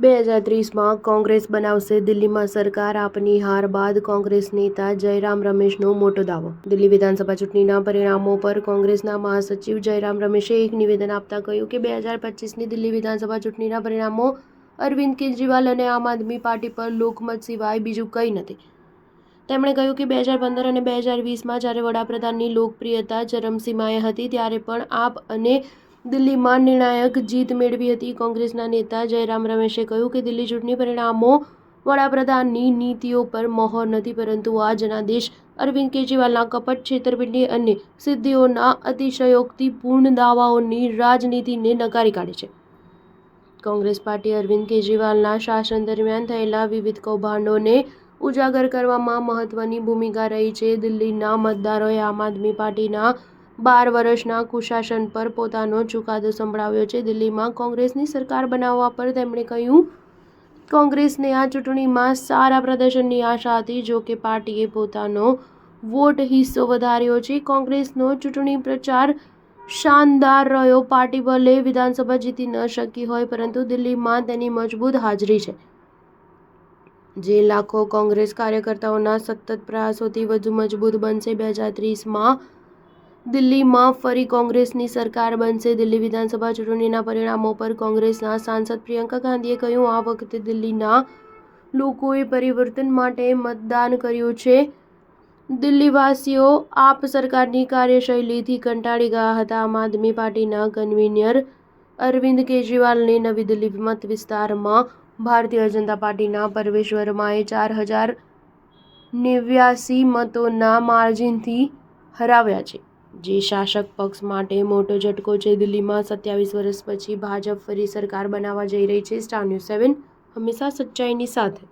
2030માં કોંગ્રેસ બનાવશે દિલ્હીમાં સરકાર, આપની હાર બાદ કોંગ્રેસ નેતા જયરામ રમેશનો મોટો દાવો. દિલ્હી વિધાનસભા ચૂંટણીના પરિણામો પર કોંગ્રેસના મહાસચિવ જયરામ રમેશે એક નિવેદન આપતા કહ્યું કે 2025ની દિલ્હી વિધાનસભા ચૂંટણીના પરિણામો અરવિંદ કેજરીવાલ અને આમ આદમી પાર્ટી પર લોકમત સિવાય બીજું કંઈ નથી. તેમણે કહ્યું કે 2015 અને 2020માં જ્યારે વડાપ્રધાનની લોકપ્રિયતા ચરમસીમાએ હતી ત્યારે પણ આપ અને દિલ્હીમાં નિર્ણાયક જીત મેળવી હતી. કોંગ્રેસના નેતા જયરામ રમેશે કહ્યું કે દિલ્હી ચૂંટણી પરિણામો વડાપ્રધાનની નીતિઓ પર મહોર નથી, પરંતુ આ જનાદેશ અરવિંદ કેજરીવાલના કપટ, છેતરપિંડી અને સિદ્ધિઓના અતિશયોક્તિપૂર્ણ દાવાઓની રાજનીતિને નકારી કાઢે છે. કોંગ્રેસ પાર્ટી અરવિંદ કેજરીવાલના શાસન દરમિયાન થયેલા વિવિધ કૌભાંડોને ઉજાગર કરવામાં મહત્વની ભૂમિકા રહી છે. દિલ્હીના મતદારોએ આમ આદમી પાર્ટીના 12 વર્ષના કુશાસન પર પોતાનો ચુકાદો સંભળાવ્યો છે. દિલ્હીમાં કોંગ્રેસની સરકાર બનાવવા પર તેમણે કહ્યું, કોંગ્રેસને આ ચૂંટણીમાં સારા પ્રદર્શનની આશા હતી. જો કે પાર્ટીએ પોતાનો વોટ હિસ્સો વધાર્યો છે. કોંગ્રેસનો ચૂંટણી પ્રચાર શાનદાર રહ્યો. પાર્ટી ભલે વિધાનસભા જીતી ન શકી હોય, પરંતુ દિલ્હીમાં તેની મજબૂત હાજરી છે, જે લાખો કોંગ્રેસ કાર્યકર્તાઓના સતત પ્રયાસોથી વધુ મજબૂત બનશે. 2030માં દિલ્હીમાં ફરી કોંગ્રેસની સરકાર બનશે. દિલ્હી વિધાનસભા ચૂંટણીના પરિણામો પર કોંગ્રેસના સાંસદ પ્રિયંકા ગાંધીએ કહ્યું, આ વખતે દિલ્હીના લોકોએ પરિવર્તન માટે મતદાન કર્યું છે. દિલ્હીવાસીઓ આપ સરકારની કાર્યશૈલીથી કંટાળી ગયા હતા. આમ આદમી પાર્ટીના કન્વીનર અરવિંદ કેજરીવાલને નવી દિલ્હી મત વિસ્તારમાં ભારતીય જનતા પાર્ટીના પરવેશ વર્માએ 4089 મતોના માર્જિનથી હરાવ્યા છે, જે શાસક પક્ષ માટે મોટો ઝટકો છે. દિલ્હીમાં 27 વર્ષ પછી ભાજપ ફરી સરકાર બનાવવા જઈ રહી છે. સ્ટાર ન્યૂઝ 7 હંમેશા સચ્ચાઈની સાથે.